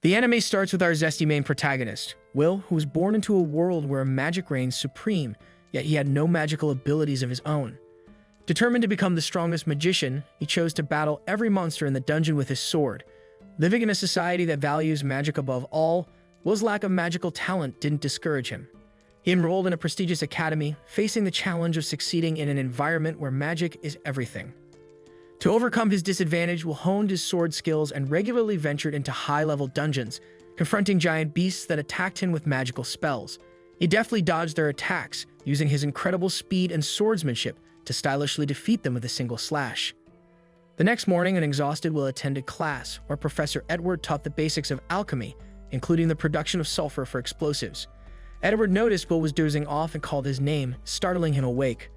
The anime starts with our zesty main protagonist, Will, who was born into a world where magic reigns supreme, yet he had no magical abilities of his own. Determined to become the strongest magician, he chose to battle every monster in the dungeon with his sword. Living in a society that values magic above all, Will's lack of magical talent didn't discourage him. He enrolled in a prestigious academy, facing the challenge of succeeding in an environment where magic is everything. To overcome his disadvantage, Will honed his sword skills and regularly ventured into high-level dungeons, confronting giant beasts that attacked him with magical spells. He deftly dodged their attacks, using his incredible speed and swordsmanship to stylishly defeat them with a single slash. The next morning, an exhausted Will attended class, where Professor Edward taught the basics of alchemy, including the production of sulfur for explosives. Edward noticed Will was dozing off and called his name, startling him awake.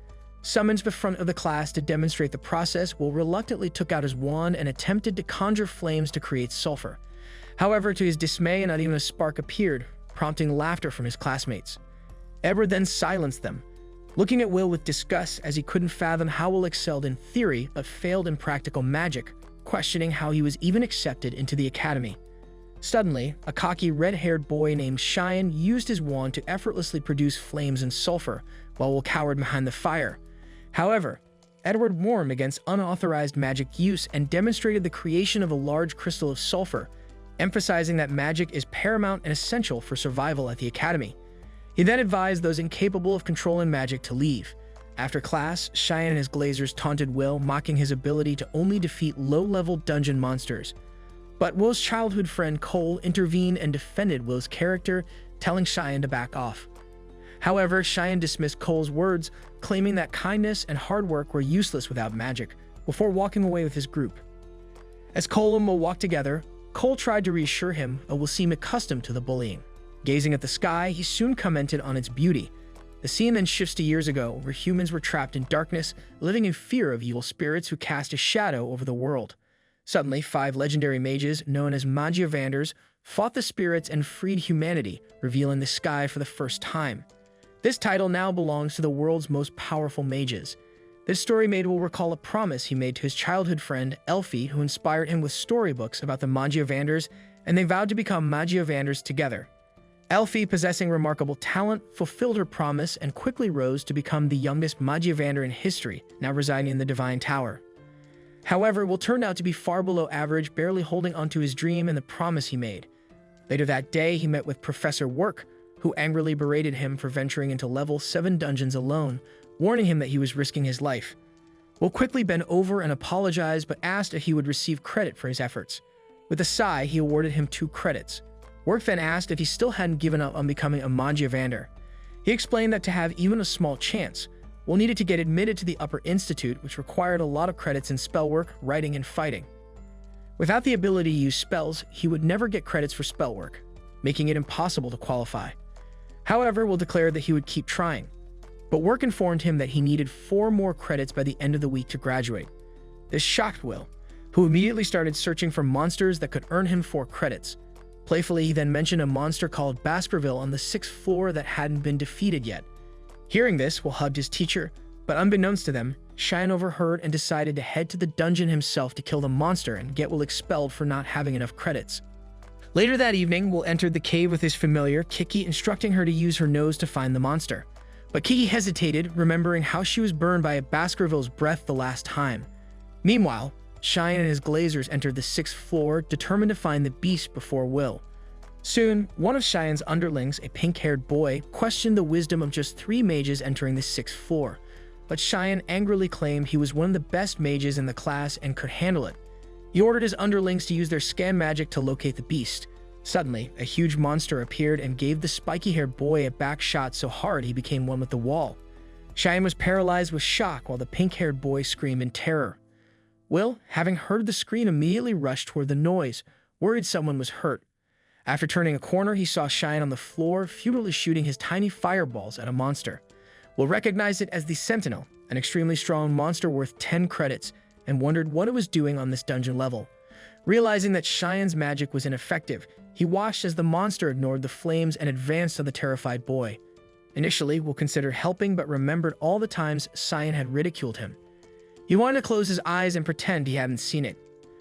Summoned to the front of the class to demonstrate the process, Will reluctantly took out his wand and attempted to conjure flames to create sulfur. However, to his dismay, not even a spark appeared, prompting laughter from his classmates. Edward then silenced them, looking at Will with disgust as he couldn't fathom how Will excelled in theory but failed in practical magic, questioning how he was even accepted into the academy. Suddenly, a cocky red-haired boy named Cheyenne used his wand to effortlessly produce flames and sulfur, while Will cowered behind the fire. However, Edward warned against unauthorized magic use and demonstrated the creation of a large crystal of sulfur, emphasizing that magic is paramount and essential for survival at the academy. He then advised those incapable of controlling magic to leave. After class, Cheyenne and his glazers taunted Will, mocking his ability to only defeat low-level dungeon monsters. But Will's childhood friend Cole intervened and defended Will's character, telling Cheyenne to back off. However, Cheyenne dismissed Cole's words, claiming that kindness and hard work were useless without magic, before walking away with his group. As Cole and Will walked together, Cole tried to reassure him and Will seemed accustomed to the bullying. Gazing at the sky, he soon commented on its beauty. The scene then shifts to years ago, where humans were trapped in darkness, living in fear of evil spirits who cast a shadow over the world. Suddenly, 5 legendary mages, known as Magiavanders, fought the spirits and freed humanity, revealing the sky for the first time. This title now belongs to the world's most powerful mages. This story made Will recall a promise he made to his childhood friend, Elfie, who inspired him with storybooks about the Magiavanders, and they vowed to become Magiavanders together. Elfie, possessing remarkable talent, fulfilled her promise and quickly rose to become the youngest Magiavander in history, now residing in the Divine Tower. However, Will turned out to be far below average, barely holding onto his dream and the promise he made. Later that day, he met with Professor Work, who angrily berated him for venturing into level 7 dungeons alone, warning him that he was risking his life. Will quickly bent over and apologized, but asked if he would receive credit for his efforts. With a sigh, he awarded him 2 credits. Work then asked if he still hadn't given up on becoming a Magiavander. He explained that to have even a small chance, Will needed to get admitted to the Upper Institute, which required a lot of credits in spell work, writing, and fighting. Without the ability to use spells, he would never get credits for spell work, making it impossible to qualify. However, Will declared that he would keep trying, but Work informed him that he needed 4 more credits by the end of the week to graduate. This shocked Will, who immediately started searching for monsters that could earn him 4 credits. Playfully, he then mentioned a monster called Baskerville on the 6th floor that hadn't been defeated yet. Hearing this, Will hugged his teacher, but unbeknownst to them, Cheyenne overheard and decided to head to the dungeon himself to kill the monster and get Will expelled for not having enough credits. Later that evening, Will entered the cave with his familiar, Kiki, instructing her to use her nose to find the monster. But Kiki hesitated, remembering how she was burned by a Baskerville's breath the last time. Meanwhile, Cheyenne and his glazers entered the 6th floor, determined to find the beast before Will. Soon, one of Cheyenne's underlings, a pink-haired boy, questioned the wisdom of just 3 mages entering the 6th floor, but Cheyenne angrily claimed he was one of the best mages in the class and could handle it. He ordered his underlings to use their scan magic to locate the beast. Suddenly, a huge monster appeared and gave the spiky-haired boy a back shot so hard he became one with the wall. Cheyenne was paralyzed with shock while the pink-haired boy screamed in terror. Will, having heard the scream, immediately rushed toward the noise, worried someone was hurt. After turning a corner, he saw Cheyenne on the floor, futilely shooting his tiny fireballs at a monster. Will recognized it as the Sentinel, an extremely strong monster worth 10 credits, and wondered what it was doing on this dungeon level. Realizing that Cheyenne's magic was ineffective, he watched as the monster ignored the flames and advanced on the terrified boy. Initially, Will considered helping, but remembered all the times Cheyenne had ridiculed him. He wanted to close his eyes and pretend he hadn't seen it.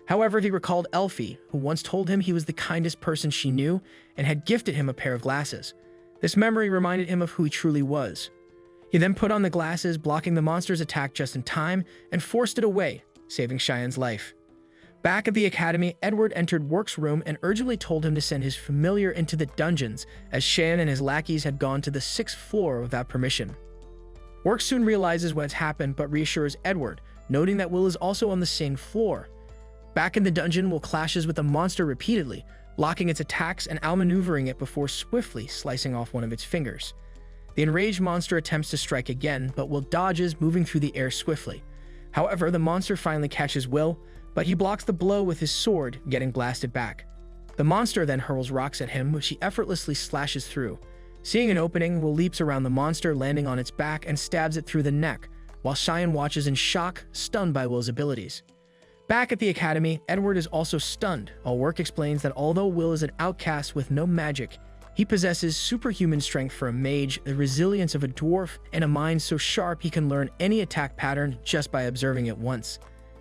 However, he recalled Elfie, who once told him he was the kindest person she knew and had gifted him a pair of glasses. This memory reminded him of who he truly was. He then put on the glasses, blocking the monster's attack just in time, and forced it away, saving Cheyenne's life. Back at the academy, Edward entered Work's room and urgently told him to send his familiar into the dungeons, as Cheyenne and his lackeys had gone to the 6th floor without permission. Work soon realizes what has happened but reassures Edward, noting that Will is also on the same floor. Back in the dungeon, Will clashes with the monster repeatedly, blocking its attacks and outmaneuvering it before swiftly slicing off one of its fingers. The enraged monster attempts to strike again, but Will dodges, moving through the air swiftly. However, the monster finally catches Will, but he blocks the blow with his sword, getting blasted back. The monster then hurls rocks at him, which he effortlessly slashes through. Seeing an opening, Will leaps around the monster, landing on its back and stabs it through the neck, while Cheyenne watches in shock, stunned by Will's abilities. Back at the academy, Edward is also stunned, while Work explains that although Will is an outcast with no magic, he possesses superhuman strength for a mage, the resilience of a dwarf, and a mind so sharp he can learn any attack pattern just by observing it once.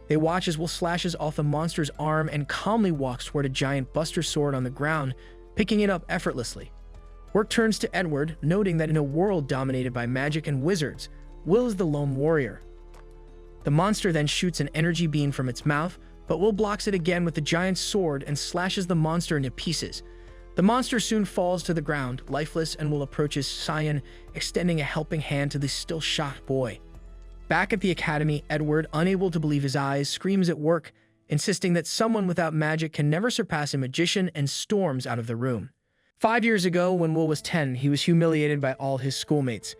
They watch as Will slashes off the monster's arm and calmly walks toward a giant buster sword on the ground, picking it up effortlessly. Work turns to Edward, noting that in a world dominated by magic and wizards, Will is the lone warrior. The monster then shoots an energy beam from its mouth, but Will blocks it again with the giant sword and slashes the monster into pieces. The monster soon falls to the ground, lifeless, and Will approaches Cheyenne, extending a helping hand to the still shocked boy. Back at the academy, Edward, unable to believe his eyes, screams at Work, insisting that someone without magic can never surpass a magician, and storms out of the room. 5 years ago, when Will was 10, he was humiliated by all his schoolmates.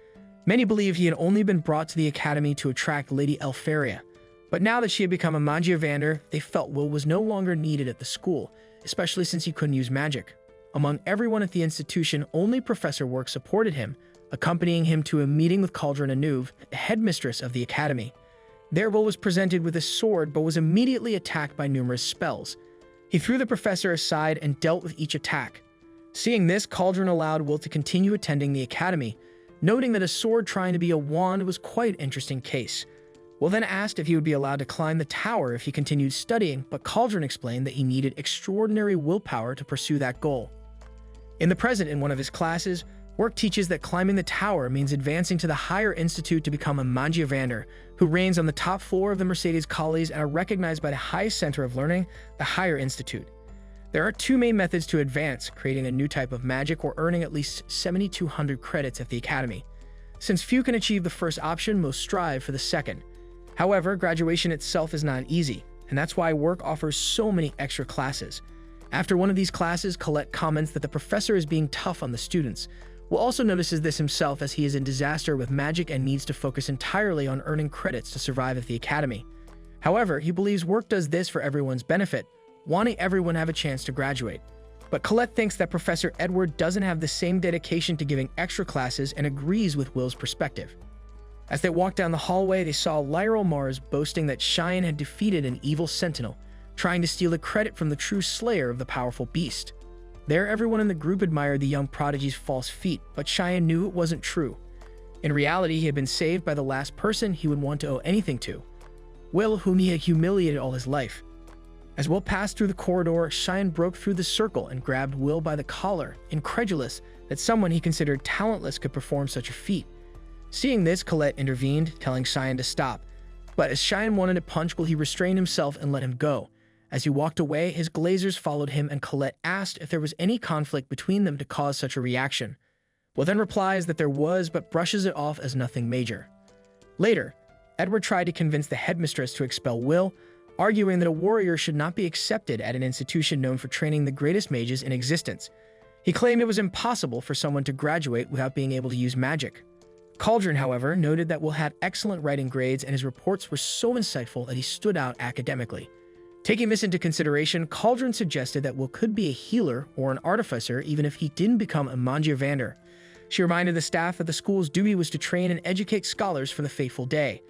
Many believed he had only been brought to the academy to attract Lady Elfaria, but now that she had become a Magiavander, they felt Will was no longer needed at the school, especially since he couldn't use magic. Among everyone at the institution, only Professor Work supported him, accompanying him to a meeting with Cauldron Anuv, the headmistress of the academy. There, Will was presented with a sword but was immediately attacked by numerous spells. He threw the professor aside and dealt with each attack. Seeing this, Cauldron allowed Will to continue attending the academy, noting that a sword trying to be a wand was quite an interesting case. Will then asked if he would be allowed to climb the tower if he continued studying, but Cauldron explained that he needed extraordinary willpower to pursue that goal. In the present, in one of his classes, Work teaches that climbing the tower means advancing to the higher institute to become a Magiavander, who reigns on the top floor of the Mercedes Colleges and are recognized by the highest center of learning, the higher institute. There are 2 main methods to advance, creating a new type of magic or earning at least 7,200 credits at the academy. Since few can achieve the first option, most strive for the second. However, graduation itself is not easy, and that's why Work offers so many extra classes. After one of these classes, Colette comments that the professor is being tough on the students. Will also notices this himself, as he is in disaster with magic and needs to focus entirely on earning credits to survive at the academy. However, he believes Work does this for everyone's benefit, wanting everyone to have a chance to graduate. But Colette thinks that Professor Edward doesn't have the same dedication to giving extra classes and agrees with Will's perspective. As they walked down the hallway, they saw Lyral Mars boasting that Cheyenne had defeated an evil sentinel, trying to steal the credit from the true slayer of the powerful beast. There, everyone in the group admired the young prodigy's false feat, but Cheyenne knew it wasn't true. In reality, he had been saved by the last person he would want to owe anything to, Will, whom he had humiliated all his life. As Will passed through the corridor, Cheyenne broke through the circle and grabbed Will by the collar, incredulous that someone he considered talentless could perform such a feat. Seeing this, Colette intervened, telling Cheyenne to stop. But as Cheyenne wanted to punch Will, he restrained himself and let him go. As he walked away, his glazers followed him, and Colette asked if there was any conflict between them to cause such a reaction. Will then replies that there was, but brushes it off as nothing major. Later, Edward tried to convince the headmistress to expel Will, arguing that a warrior should not be accepted at an institution known for training the greatest mages in existence. He claimed it was impossible for someone to graduate without being able to use magic. Cauldron, however, noted that Will had excellent writing grades and his reports were so insightful that he stood out academically. Taking this into consideration, Cauldron suggested that Will could be a healer or an artificer even if he didn't become a Magiavander. She reminded the staff that the school's duty was to train and educate scholars for the fateful day.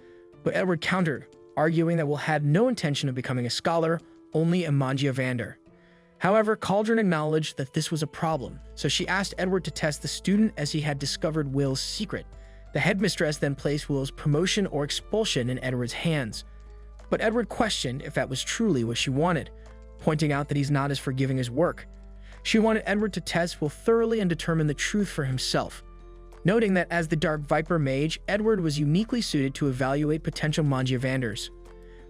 But Edward countered, arguing that Will had no intention of becoming a scholar, only a Magiavander. However, Cauldron acknowledged that this was a problem, so she asked Edward to test the student as he had discovered Will's secret. The headmistress then placed Will's promotion or expulsion in Edward's hands. but Edward questioned if that was truly what she wanted, pointing out that he's not as forgiving as work. She wanted Edward to test Will thoroughly and determine the truth for himself, noting that as the Dark Viper Mage, Edward was uniquely suited to evaluate potential Mangiavanders.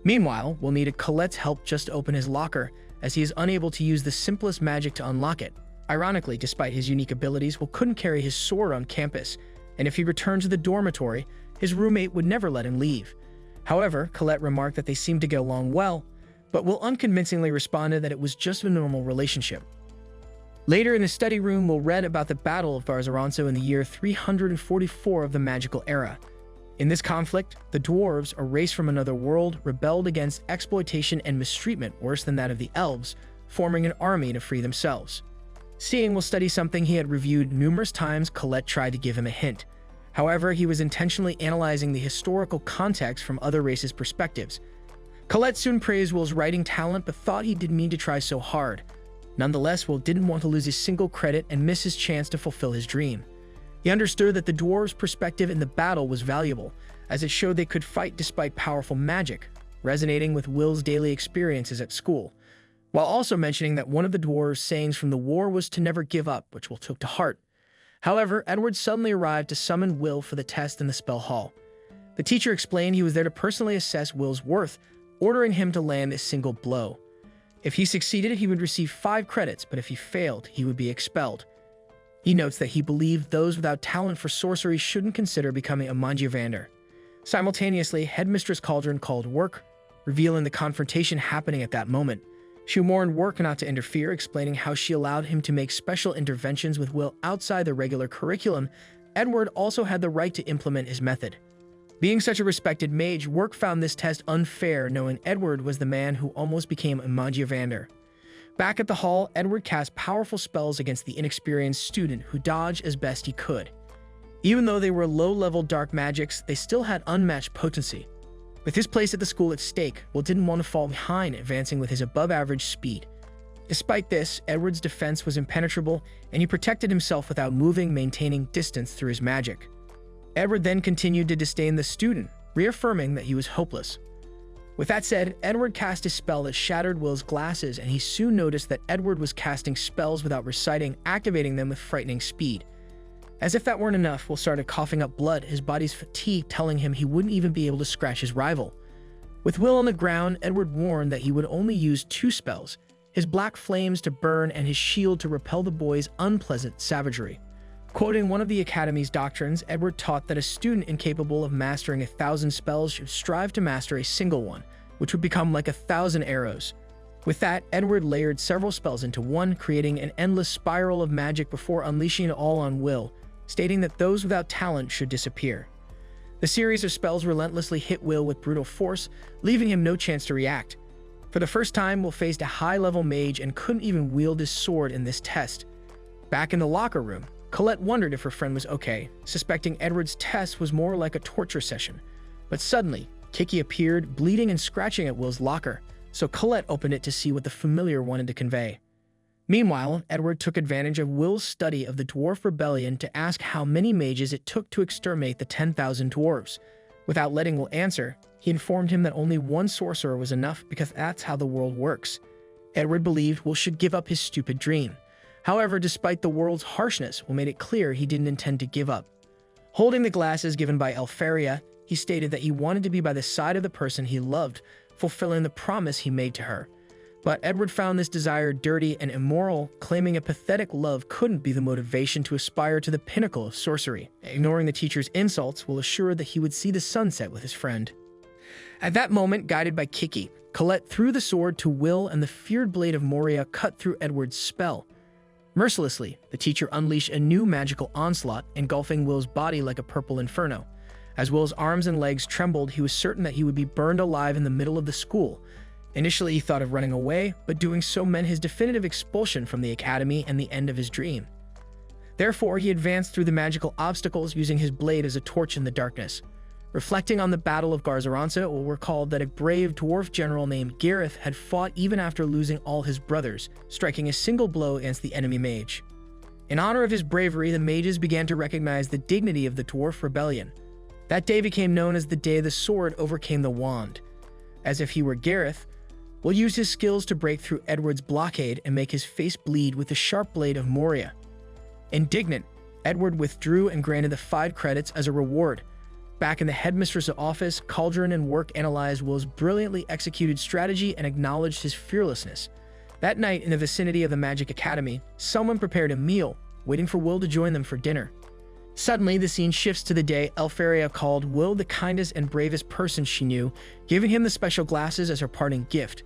Meanwhile, Will needed Colette's help just to open his locker, as he is unable to use the simplest magic to unlock it. Ironically, despite his unique abilities, Will couldn't carry his sword on campus, and if he returned to the dormitory, his roommate would never let him leave. However, Colette remarked that they seemed to get along well, but Will unconvincingly responded that it was just a normal relationship. Later in the study room, Will read about the Battle of Garzaranzo in the year 344 of the magical era. In this conflict, the dwarves, a race from another world, rebelled against exploitation and mistreatment worse than that of the elves, forming an army to free themselves. Seeing Will study something he had reviewed numerous times, Colette tried to give him a hint. However, he was intentionally analyzing the historical context from other races' perspectives. Colette soon praised Will's writing talent but thought he didn't mean to try so hard. Nonetheless, Will didn't want to lose a single credit and miss his chance to fulfill his dream. He understood that the dwarves' perspective in the battle was valuable, as it showed they could fight despite powerful magic, resonating with Will's daily experiences at school, while also mentioning that one of the dwarves' sayings from the war was to never give up, which Will took to heart. However, Edward suddenly arrived to summon Will for the test in the spell hall. The teacher explained he was there to personally assess Will's worth, ordering him to land a single blow. If he succeeded, he would receive 5 credits, but if he failed, he would be expelled. He notes that he believed those without talent for sorcery shouldn't consider becoming a Mangiavander. Simultaneously, Headmistress Cauldron called Work, revealing the confrontation happening at that moment. She warned Work not to interfere, explaining how she allowed him to make special interventions with Will outside the regular curriculum. Edward also had the right to implement his method. Being such a respected mage, Work found this test unfair, knowing Edward was the man who almost became a Mangiavander. Back at the hall, Edward cast powerful spells against the inexperienced student, who dodged as best he could. Even though they were low-level dark magics, they still had unmatched potency. With his place at the school at stake, Will didn't want to fall behind, advancing with his above-average speed. Despite this, Edward's defense was impenetrable, and he protected himself without moving, maintaining distance through his magic. Edward then continued to disdain the student, reaffirming that he was hopeless. With that said, Edward cast a spell that shattered Will's glasses, and he soon noticed that Edward was casting spells without reciting, activating them with frightening speed. As if that weren't enough, Will started coughing up blood, his body's fatigue telling him he wouldn't even be able to scratch his rival. With Will on the ground, Edward warned that he would only use 2 spells, his black flames to burn and his shield to repel the boy's unpleasant savagery. Quoting one of the Academy's doctrines, Edward taught that a student incapable of mastering 1,000 spells should strive to master a single one, which would become like 1,000 arrows. With that, Edward layered several spells into one, creating an endless spiral of magic before unleashing it all on Will, stating that those without talent should disappear. The series of spells relentlessly hit Will with brutal force, leaving him no chance to react. For the first time, Will faced a high-level mage and couldn't even wield his sword in this test. Back in the locker room, Colette wondered if her friend was okay, suspecting Edward's test was more like a torture session. But suddenly, Kiki appeared, bleeding and scratching at Will's locker, so Colette opened it to see what the familiar wanted to convey. Meanwhile, Edward took advantage of Will's study of the Dwarf Rebellion to ask how many mages it took to exterminate the 10,000 dwarves. Without letting Will answer, he informed him that only 1 sorcerer was enough because that's how the world works. Edward believed Will should give up his stupid dream. However, despite the world's harshness, Will made it clear he didn't intend to give up. Holding the glasses given by Elfaria, he stated that he wanted to be by the side of the person he loved, fulfilling the promise he made to her. But Edward found this desire dirty and immoral, claiming a pathetic love couldn't be the motivation to aspire to the pinnacle of sorcery. Ignoring the teacher's insults, Will assured that he would see the sunset with his friend. At that moment, guided by Kiki, Colette threw the sword to Will and the feared blade of Moria cut through Edward's spell. Mercilessly, the teacher unleashed a new magical onslaught, engulfing Will's body like a purple inferno. As Will's arms and legs trembled, he was certain that he would be burned alive in the middle of the school. Initially, he thought of running away, but doing so meant his definitive expulsion from the academy and the end of his dream. Therefore, he advanced through the magical obstacles, using his blade as a torch in the darkness. Reflecting on the Battle of Garzaranzo, Will recalled that a brave dwarf general named Gareth had fought even after losing all his brothers, striking a single blow against the enemy mage. In honor of his bravery, the mages began to recognize the dignity of the Dwarf Rebellion. That day became known as the day the sword overcame the wand. as if he were Gareth, Will used his skills to break through Edward's blockade and make his face bleed with the sharp blade of Moria. Indignant, Edward withdrew and granted the 5 credits as a reward. Back in the headmistress's office, Cauldron and Work analyzed Will's brilliantly executed strategy and acknowledged his fearlessness. That night, in the vicinity of the Magic Academy, someone prepared a meal, waiting for Will to join them for dinner. Suddenly, the scene shifts to the day Elfaria called Will the kindest and bravest person she knew, giving him the special glasses as her parting gift.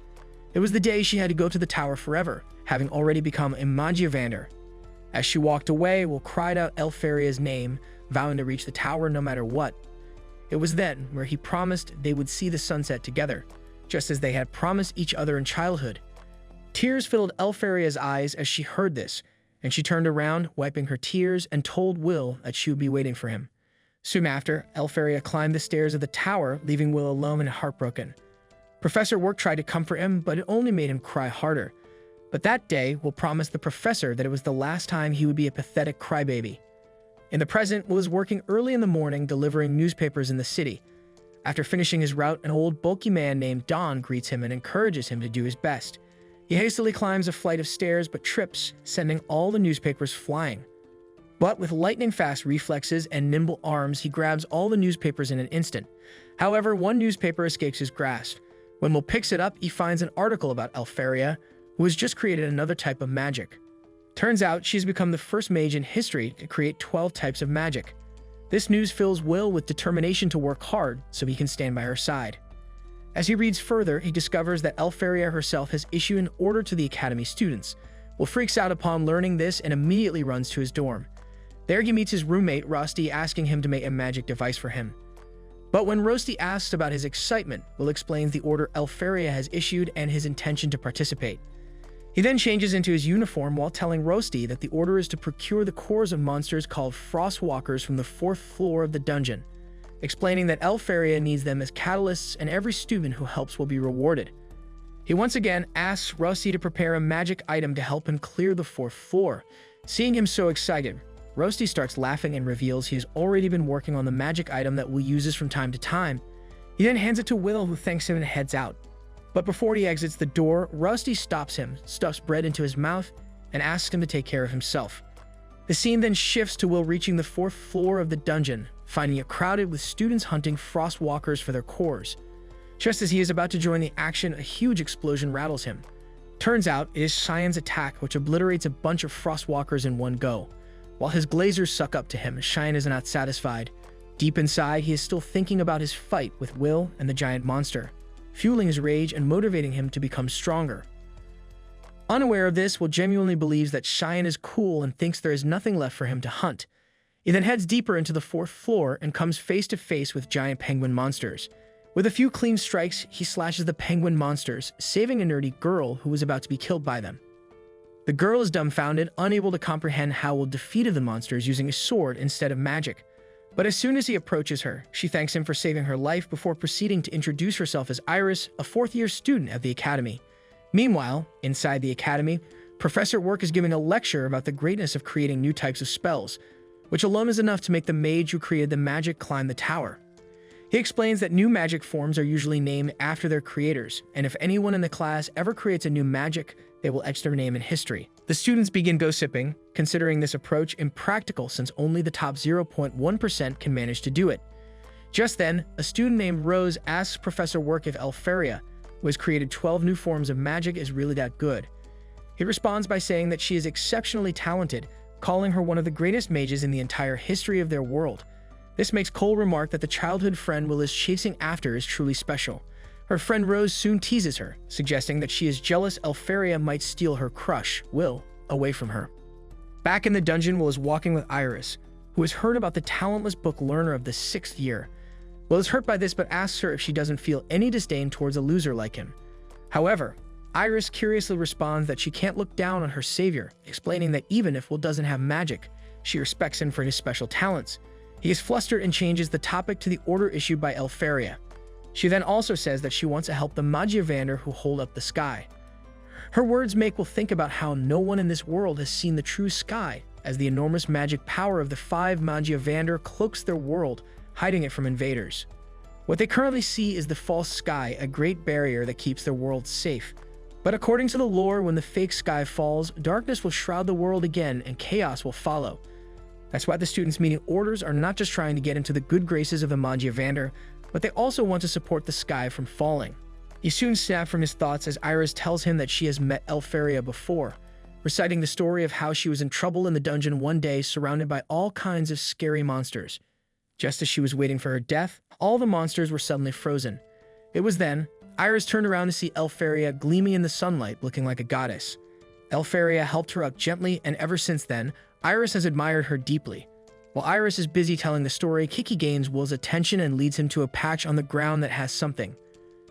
It was the day she had to go to the tower forever, having already become a Magiavander. As she walked away, Will cried out Elfaria's name, vowing to reach the tower no matter what. It was then where he promised they would see the sunset together, just as they had promised each other in childhood. Tears filled Elfaria's eyes as she heard this, and she turned around, wiping her tears, and told Will that she would be waiting for him. Soon after, Elfaria climbed the stairs of the tower, leaving Will alone and heartbroken. Professor Work tried to comfort him, but it only made him cry harder. But that day, Will promised the professor that it was the last time he would be a pathetic crybaby. In the present, Will is working early in the morning delivering newspapers in the city. After finishing his route, an old bulky man named Don greets him and encourages him to do his best. He hastily climbs a flight of stairs but trips, sending all the newspapers flying. But with lightning-fast reflexes and nimble arms, he grabs all the newspapers in an instant. However, one newspaper escapes his grasp. When Will picks it up, he finds an article about Elfaria, who has just created another type of magic. Turns out she's become the first mage in history to create 12 types of magic. This news fills Will with determination to work hard so he can stand by her side. As he reads further, he discovers that Elfaria herself has issued an order to the Academy students. Will freaks out upon learning this and immediately runs to his dorm. There he meets his roommate, Rusty, asking him to make a magic device for him. But when Rusty asks about his excitement, Will explains the order Elfaria has issued and his intention to participate. He then changes into his uniform while telling Rusty that the order is to procure the cores of monsters called Frostwalkers from the 4th floor of the dungeon, explaining that Elfaria needs them as catalysts and every student who helps will be rewarded. He once again asks Rusty to prepare a magic item to help him clear the 4th floor. Seeing him so excited, Rusty starts laughing and reveals he has already been working on the magic item that Will uses from time to time. He then hands it to Will, who thanks him and heads out. But before he exits the door, Rusty stops him, stuffs bread into his mouth, and asks him to take care of himself. The scene then shifts to Will reaching the 4th floor of the dungeon, finding it crowded with students hunting Frostwalkers for their cores. Just as he is about to join the action, a huge explosion rattles him. Turns out it is Cheyenne's attack, which obliterates a bunch of Frostwalkers in one go. While his glazers suck up to him, Cheyenne is not satisfied. Deep inside, he is still thinking about his fight with Will and the giant monster, fueling his rage and motivating him to become stronger. Unaware of this, Will genuinely believes that Cheyenne is cool and thinks there is nothing left for him to hunt. He then heads deeper into the 4th floor and comes face to face with giant penguin monsters. With a few clean strikes, he slashes the penguin monsters, saving a nerdy girl who was about to be killed by them. The girl is dumbfounded, unable to comprehend how Will defeated the monsters using a sword instead of magic. But as soon as he approaches her, she thanks him for saving her life before proceeding to introduce herself as Iris, a 4th-year student at the Academy. Meanwhile, inside the Academy, Professor Work is giving a lecture about the greatness of creating new types of spells, which alone is enough to make the mage who created the magic climb the tower. He explains that new magic forms are usually named after their creators, and if anyone in the class ever creates a new magic, they will etch their name in history. The students begin gossiping, considering this approach impractical since only the top 0.1% can manage to do it. Just then, a student named Rose asks Professor Work if Elfaria, who has created 12 new forms of magic, is really that good. He responds by saying that she is exceptionally talented, calling her one of the greatest mages in the entire history of their world. This makes Cole remark that the childhood friend Will is chasing after is truly special. Her friend Rose soon teases her, suggesting that she is jealous Elfaria might steal her crush, Will, away from her. Back in the dungeon, Will is walking with Iris, who has heard about the talentless book learner of the 6th year. Will is hurt by this but asks her if she doesn't feel any disdain towards a loser like him. However, Iris curiously responds that she can't look down on her savior, explaining that even if Will doesn't have magic, she respects him for his special talents. He is flustered and changes the topic to the order issued by Elfaria. She then also says that she wants to help the Magiavander who hold up the sky. Her words make Will think about how no one in this world has seen the true sky, as the enormous magic power of the 5 Magiavander cloaks their world, hiding it from invaders. What they currently see is the false sky, a great barrier that keeps their world safe. But according to the lore, when the fake sky falls, darkness will shroud the world again and chaos will follow. That's why the students' meeting orders are not just trying to get into the good graces of the Mangiavander, but they also want to support the sky from falling. He soon snapped from his thoughts as Iris tells him that she has met Elfaria before, reciting the story of how she was in trouble in the dungeon one day surrounded by all kinds of scary monsters. Just as she was waiting for her death, all the monsters were suddenly frozen. It was then Iris turned around to see Elfaria gleaming in the sunlight, looking like a goddess. Elfaria helped her up gently, and ever since then, Iris has admired her deeply. While Iris is busy telling the story, Kiki gains Will's attention and leads him to a patch on the ground that has something.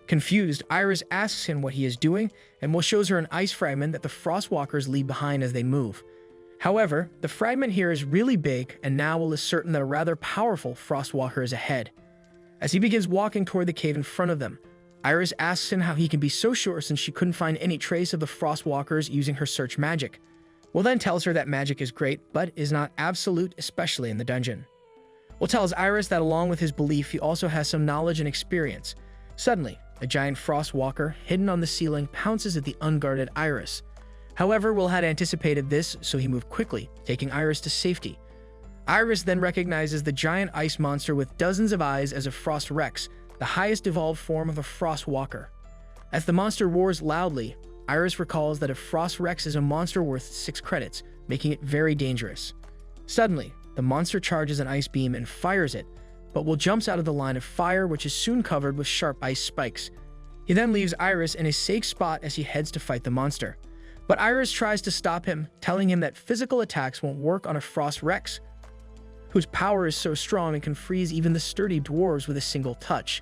Confused, Iris asks him what he is doing, and Will shows her an ice fragment that the Frostwalkers leave behind as they move. However, the fragment here is really big, and now Will is certain that a rather powerful Frostwalker is ahead. As he begins walking toward the cave in front of them, Iris asks him how he can be so sure since she couldn't find any trace of the Frostwalkers using her search magic. Will then tells her that magic is great, but is not absolute, especially in the dungeon. Will tells Iris that along with his belief, he also has some knowledge and experience. Suddenly, a giant Frostwalker, hidden on the ceiling, pounces at the unguarded Iris. However, Will had anticipated this, so he moved quickly, taking Iris to safety. Iris then recognizes the giant ice monster with dozens of eyes as a Frost Rex, the highest evolved form of a Frostwalker. As the monster roars loudly, Iris recalls that a Frost Rex is a monster worth 6 credits, making it very dangerous. Suddenly, the monster charges an ice beam and fires it, but Will jumps out of the line of fire, which is soon covered with sharp ice spikes. He then leaves Iris in a safe spot as he heads to fight the monster. But Iris tries to stop him, telling him that physical attacks won't work on a Frost Rex, whose power is so strong and can freeze even the sturdy dwarves with a single touch.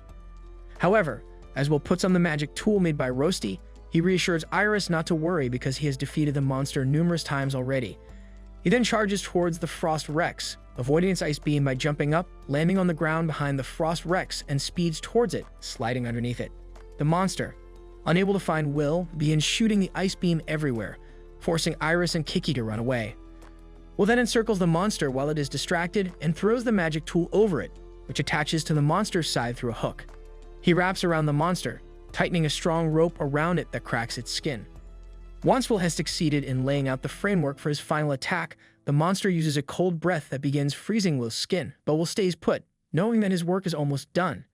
However, as Will puts on the magic tool made by Roasty, he reassures Iris not to worry because he has defeated the monster numerous times already. He then charges towards the Frost Rex, avoiding its ice beam by jumping up, landing on the ground behind the Frost Rex, and speeds towards it, sliding underneath it. The monster, unable to find Will, begins shooting the ice beam everywhere, forcing Iris and Kiki to run away. Will then encircles the monster while it is distracted and throws the magic tool over it, which attaches to the monster's side through a hook. He wraps around the monster, tightening a strong rope around it that cracks its skin. Once Will has succeeded in laying out the framework for his final attack, the monster uses a cold breath that begins freezing Will's skin, but Will stays put, knowing that his work is almost done.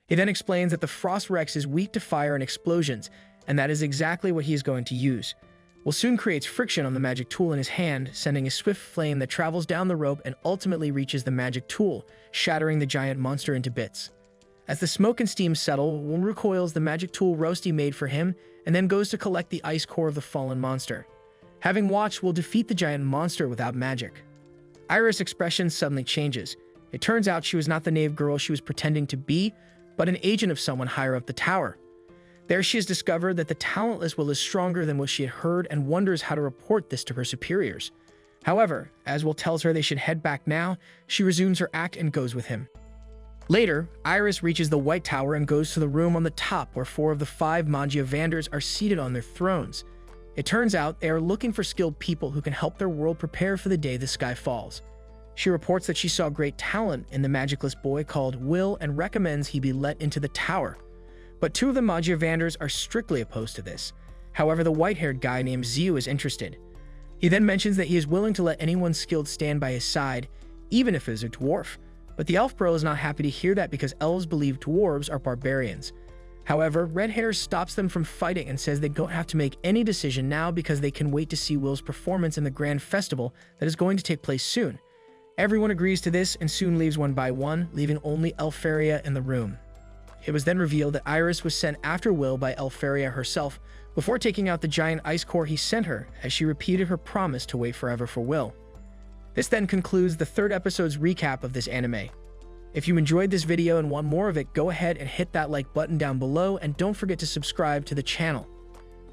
He then explains that the Frost Rex is weak to fire and explosions, and that is exactly what he is going to use. Will soon creates friction on the magic tool in his hand, sending a swift flame that travels down the rope and ultimately reaches the magic tool, shattering the giant monster into bits. As the smoke and steam settle, Will recoils the magic tool Roasty made for him and then goes to collect the ice core of the fallen monster. Having watched, Will defeat the giant monster without magic. Iris' expression suddenly changes. It turns out she was not the knave girl she was pretending to be, but an agent of someone higher up the tower. There she has discovered that the talentless Will is stronger than what she had heard and wonders how to report this to her superiors. However, as Will tells her they should head back now, she resumes her act and goes with him. Later, Iris reaches the White Tower and goes to the room on the top where 4 of the 5 Mangiavanders are seated on their thrones. It turns out they are looking for skilled people who can help their world prepare for the day the sky falls. She reports that she saw great talent in the magicless boy called Will and recommends he be let into the tower. But 2 of the Mangiavanders are strictly opposed to this. However, the white-haired guy named Ziu is interested. He then mentions that he is willing to let anyone skilled stand by his side, even if it is a dwarf. But the elf bro is not happy to hear that because elves believe dwarves are barbarians. However, Red Hair stops them from fighting and says they don't have to make any decision now because they can wait to see Will's performance in the grand festival that is going to take place soon. Everyone agrees to this and soon leaves one by one, leaving only Elfaria in the room. It was then revealed that Iris was sent after Will by Elfaria herself before taking out the giant ice core he sent her, as she repeated her promise to wait forever for Will. This then concludes the 3rd episode's recap of this anime. If you enjoyed this video and want more of it, go ahead and hit that like button down below and don't forget to subscribe to the channel.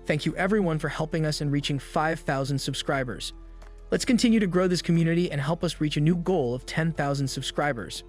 Thank you everyone for helping us in reaching 5,000 subscribers. Let's continue to grow this community and help us reach a new goal of 10,000 subscribers.